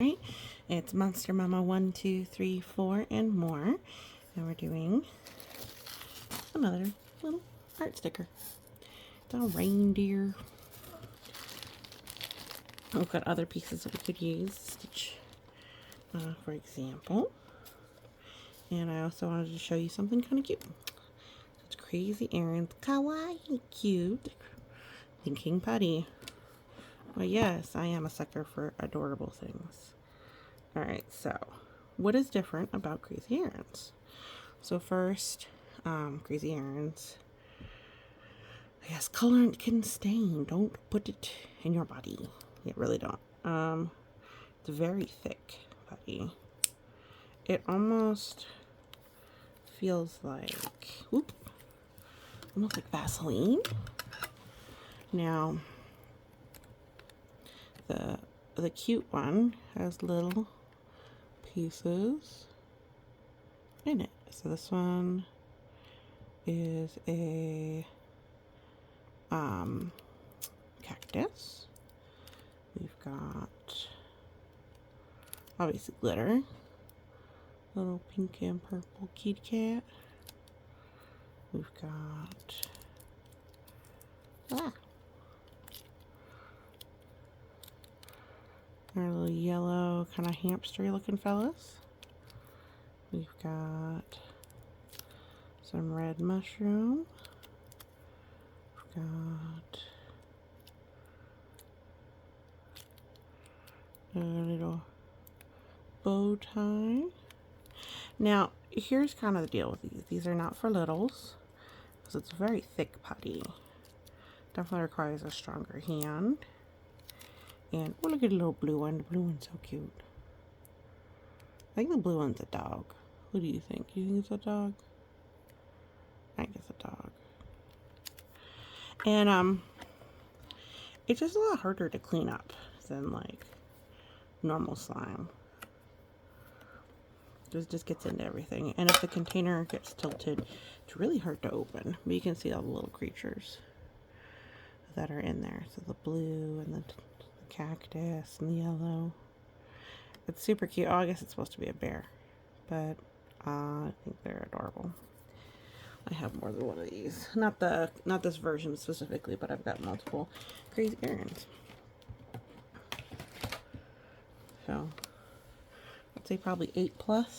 Right, it's Monster Mama 1, 2, 3, 4, and more. And we're doing another little art sticker. It's a reindeer. We've got other pieces that we could use, stitch, for example. And I also wanted to show you something kind of cute. It's Crazy Erin's kawaii cute thinking putty. Well, yes, I am a sucker for adorable things. Alright, so what is different about Crazy Erin's? So first, Crazy Erin's, I guess colorant can stain. Don't put it in your body. You really don't. It's very thick putty. It almost feels like, almost like Vaseline. Now, the cute one has little pieces in it. So this one is a cactus. We've got obviously glitter, little pink and purple kitty cat. We've got our little yellow kind of hamstery looking fellas. We've got some red mushroom. We've got a little bow tie. Now, here's kind of the deal with these. These are not for littles, because it's very thick putty. Definitely requires a stronger hand. And, oh, look at the little blue one. The blue one's so cute. I think the blue one's a dog. What do you think? You think it's a dog? I think it's a dog. And, it's just a lot harder to clean up than, like, normal slime. It just gets into everything. And if the container gets tilted, it's really hard to open. But you can see all the little creatures that are in there. So the blue and the cactus and the yellow. It's super cute. Oh, I guess it's supposed to be a bear. But I think they're adorable. I have more than one of these. Not this version specifically, but I've got multiple Crazy Erin's. So I'd say probably 8+.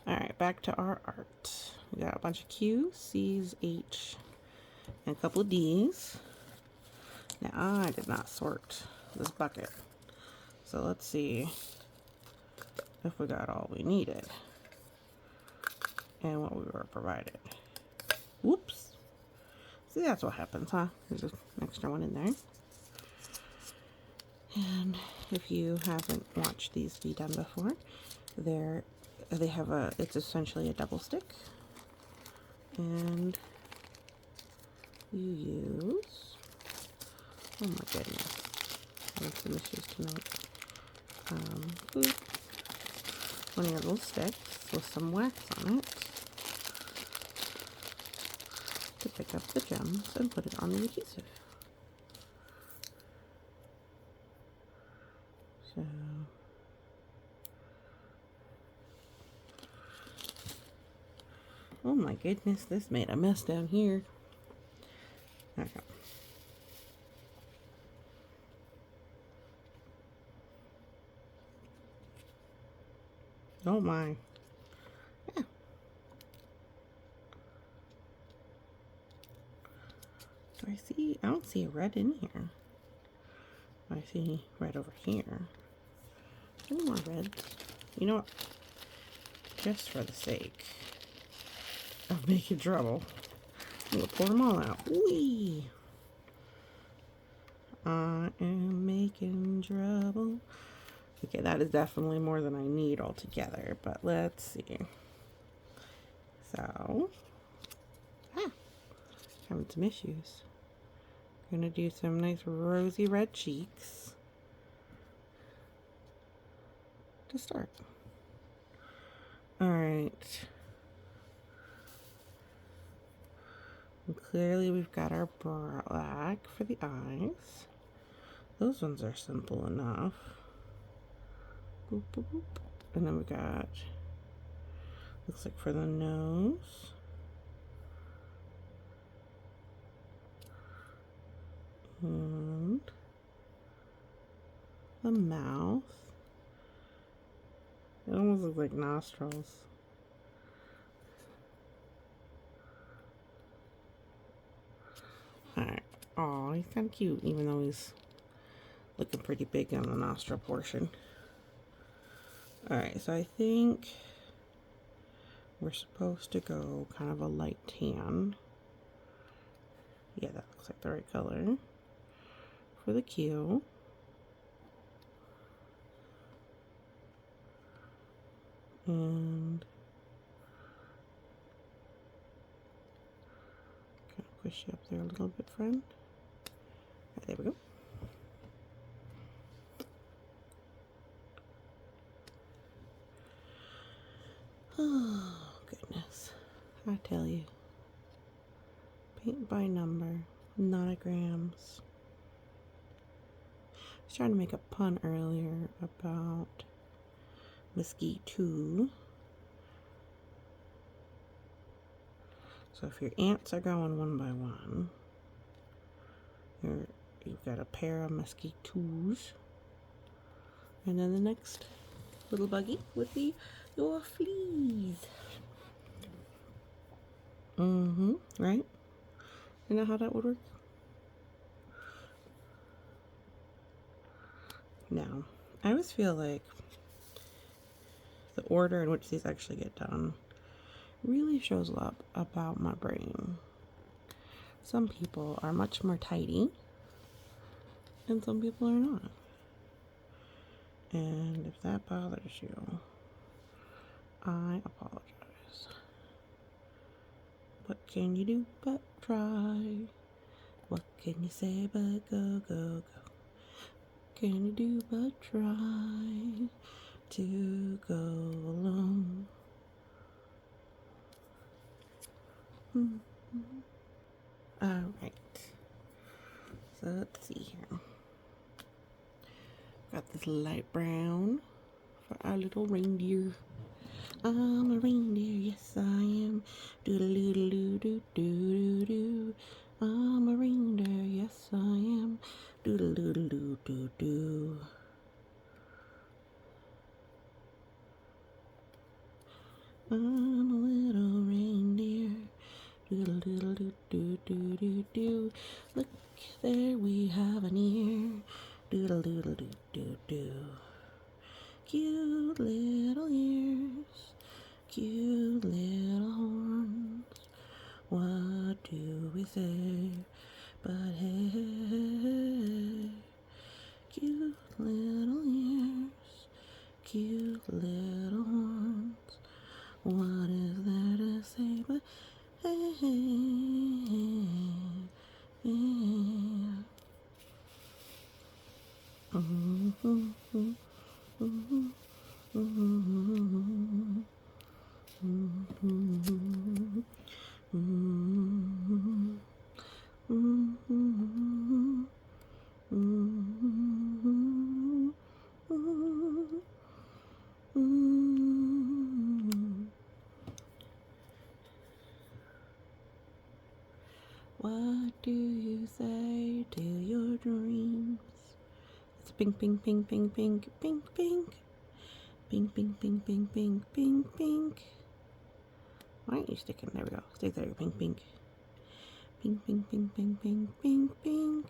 Alright, back to our art. We got a bunch of Q's, C's, H, and a couple of D's. Now, I did not sort this bucket. So let's see if we got all we needed and what we were provided. Whoops. See, that's what happens, huh? There's an extra one in there. And if you haven't watched these be done before, it's essentially a double stick. And you use, oh my goodness, I have some issues tonight. One of your little sticks with some wax on it to pick up the gems and put it on the adhesive. So, oh my goodness, this made a mess down here. Okay. Oh my. Yeah. So I don't see a red in here. I see red over here. Any more reds? You know what? Just for the sake of making trouble, I'm gonna pour them all out. Whee! I am making trouble. Okay, that is definitely more than I need altogether, but let's see. So, having some issues. Gonna do some nice rosy red cheeks to start. Alright. Clearly we've got our black for the eyes. Those ones are simple enough. boop, boop, boop. And then we got, looks like for the nose. And the mouth. It almost looks like nostrils. Alright. Oh, he's kind of cute, even though he's looking pretty big on the nostril portion. Alright, so I think we're supposed to go kind of a light tan. Yeah, that looks like the right color for the queue. And kind of push you up there a little bit, friend. Right, there we go. Oh, goodness. I tell you. Paint by number, nanograms. I was trying to make a pun earlier about mosquito. So if your ants are going one by one, you've got a pair of mosquitoes. And then the next little buggy would be your fleas. Right? You know how that would work? Now, I always feel like the order in which these actually get done really shows a lot about my brain. Some people are much more tidy, and some people are not. And if that bothers you, I apologize. What can you do but try? What can you say but go, go, go? Can you do but try to go along? Alright. So let's see here. Got this light brown for our little reindeer. I'm a reindeer, yes I am. Doodle-doodle-doo-doo-doo-doo. I'm a reindeer, yes I am. Doodle-doodle-doo-doo-doo. I'm a little reindeer. Doodle-doodle-doo-doo-doo-doo. Look, there we have an ear. Doodle-doodle-doo-doo-doo. Cute little ears, cute little horns. What do we say but hey? Cute little ears, cute little horns. What is there to say but hey, yeah. What do you say to your dreams? It's pink, pink, pink, pink, pink, pink, pink. Pink, pink, pink, pink, pink, pink, pink. Why aren't you sticking? There we go. Stick there, pink, pink. Pink, pink, pink, pink, pink, pink, pink.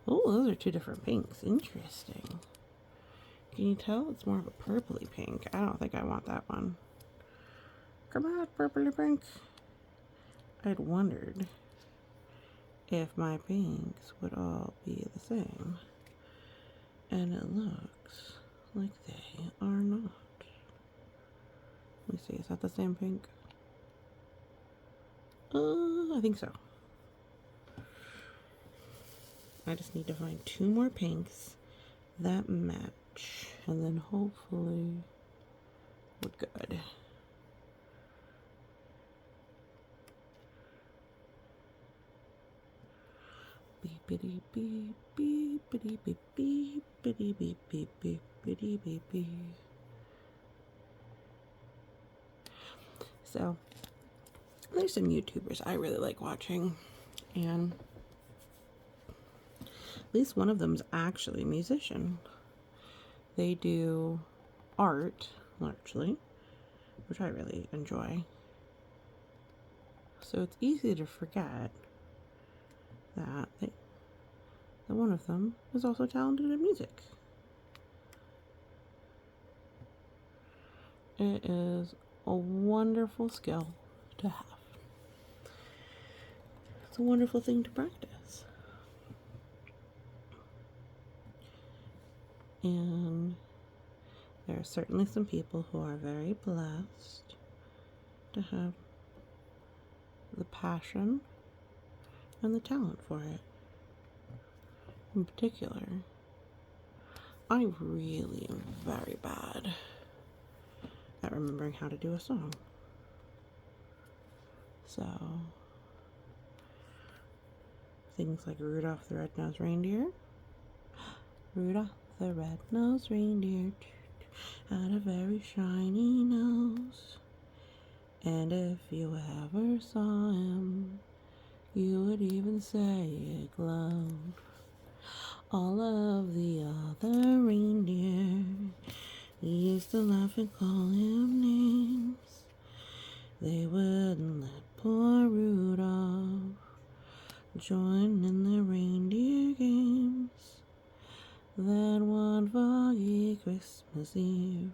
Oh, those are two different pinks. Interesting. Can you tell? It's more of a purpley pink. I don't think I want that one. Come on, purpley pink. I'd wondered if my pinks would all be the same. And it looks like they are not. Let me see, is that the same pink? I think so. I just need to find two more pinks that match, and then hopefully we're good. Beep, Bitty beep beep, bitty beep beep, bitty beep beep beep, bitty beep beep. So there's some YouTubers I really like watching, and at least one of them is actually a musician. They do art largely, which I really enjoy. So it's easy to forget that one of them is also talented in music. It is a wonderful skill to have. It's a wonderful thing to practice. And there are certainly some people who are very blessed to have the passion and the talent for it. In particular, I really am very bad at remembering how to do a song. So, things like Rudolph the Red-Nosed Reindeer. Rudolph the red-nosed reindeer had a very shiny nose. And if you ever saw him, you would even say it glowed. All of the other reindeer used to laugh and call him names. They wouldn't let poor Rudolph join in the reindeer games. That one foggy Christmas Eve,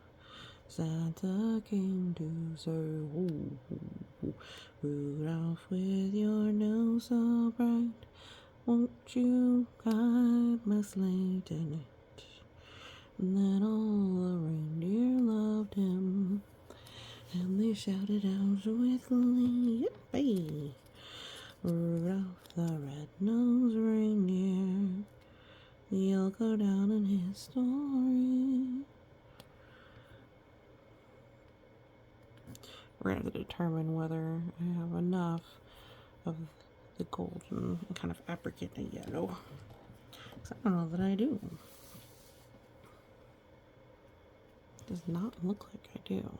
Santa came to say, "Oh, Rudolph, with your nose so bright, won't you guide my sleigh tonight?" And then all the reindeer loved him, and they shouted out with glee, "Yippee! Rudolph the red-nosed reindeer, you'll go down in history." We're going to have to determine whether I have enough of the golden and kind of apricot and yellow. Because I don't know that I do. It does not look like I do.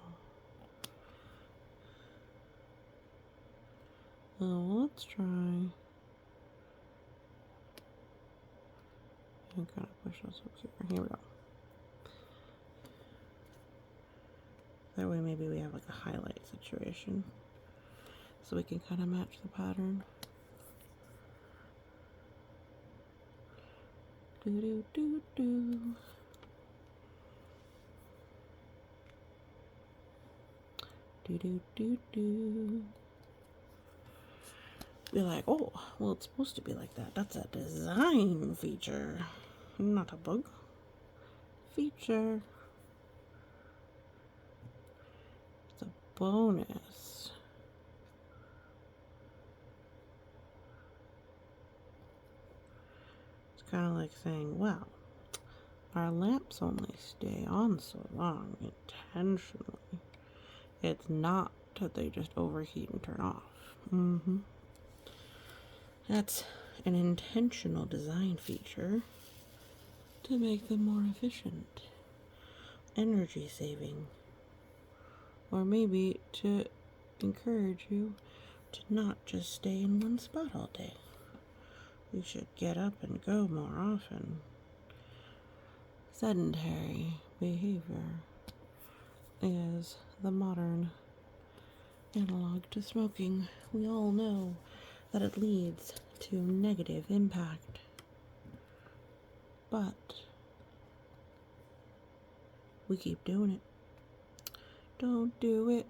Let's try. I'm gonna push those up here. Here we go. That way maybe we have like a highlight situation. So we can kind of match the pattern. Do do do do. Do do do do. Be like, oh, well, it's supposed to be like that. That's a design feature, not a bug. Feature. It's a bonus. It's kind of like saying, well, our lamps only stay on so long intentionally. It's not that they just overheat and turn off. That's an intentional design feature to make them more efficient, energy saving, or maybe to encourage you to not just stay in one spot all day. You should get up and go more often. Sedentary behavior is the modern analog to smoking. We all know that it leads to negative impact. But we keep doing it. Don't do it.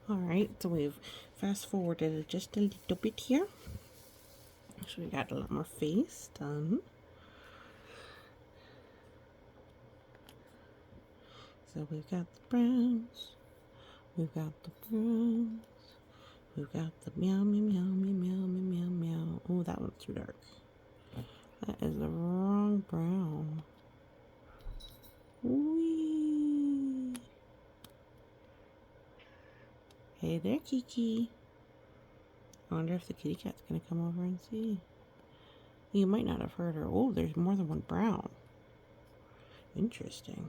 Alright, so we've fast forwarded just a little bit here. So we got a lot more face done. So we've got the browns, we've got the browns, we've got the meow, meow, meow, meow, meow, meow, meow. Oh, that one's too dark. That is the wrong brown. Whee! Hey there, Kiki. I wonder if the kitty cat's gonna come over and see. You might not have heard her. Oh, there's more than one brown. Interesting.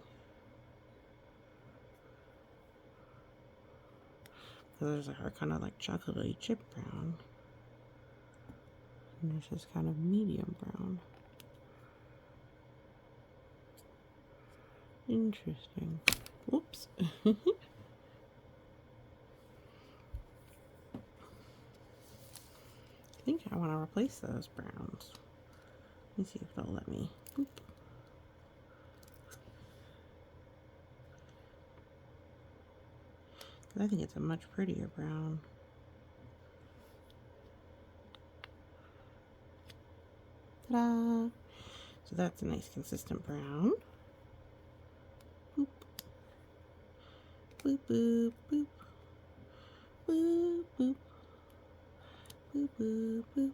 There's a kind of like chocolatey chip brown. And there's this kind of medium brown. Interesting. Whoops. I think I want to replace those browns. Let me see if they'll let me. Boop. I think it's a much prettier brown. Ta-da! So that's a nice consistent brown. Boop. Boop, boop, boop. Boop, boop. Boop, boop, boop.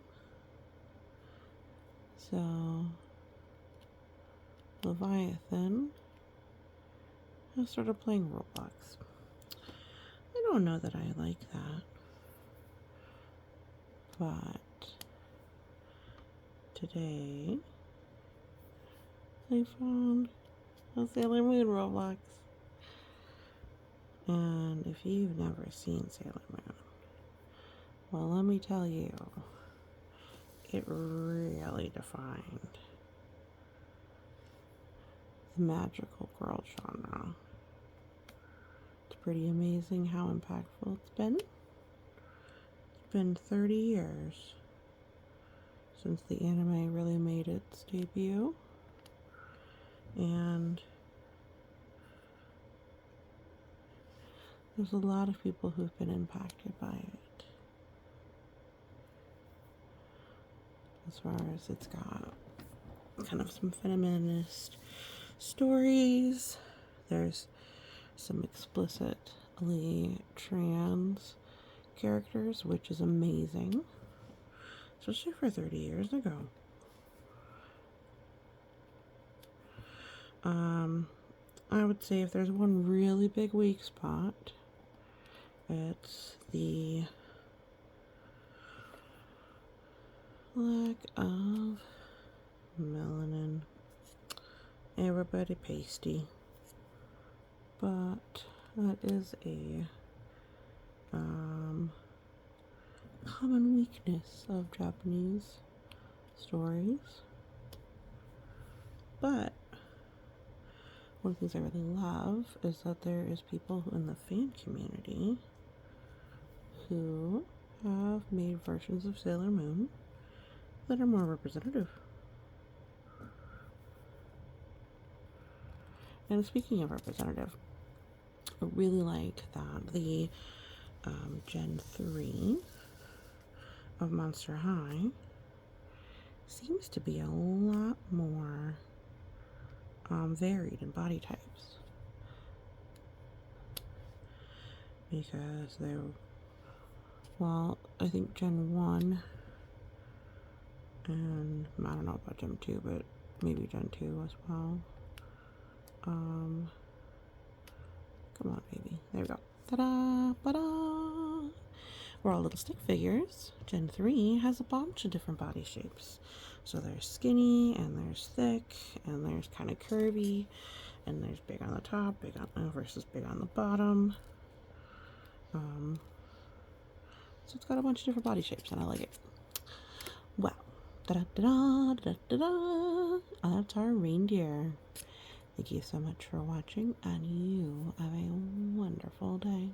So, Leviathan has started playing Roblox. I don't know that I like that, but today I found a Sailor Moon Roblox. And if you've never seen Sailor Moon, well, let me tell you, it really defined the magical girl genre. It's pretty amazing how impactful it's been. It's been 30 years since the anime really made its debut. And there's a lot of people who've been impacted by it. As far as it's got kind of some feminist stories. There's some explicitly trans characters, which is amazing. Especially for 30 years ago. I would say if there's one really big weak spot, it's the lack of melanin. Everybody pasty. But that is a common weakness of Japanese stories. But one of the things I really love is that there is people in the fan community who have made versions of Sailor Moon that are more representative. And speaking of representative, I really like that the Gen 3 of Monster High seems to be a lot more varied in body types. Because they're, well, I think Gen 1 and I don't know about Gen 2, but maybe Gen 2 as well. Come on, baby. There we go. Ta-da! Ta-da! We're all little stick figures. Gen 3 has a bunch of different body shapes. So there's skinny, and there's thick, and there's kind of curvy, and there's big on the top, big on versus big on the bottom. So it's got a bunch of different body shapes, and I like it. Well, da-da-da-da-da-da-da. That's our reindeer. Thank you so much for watching, and you have a wonderful day.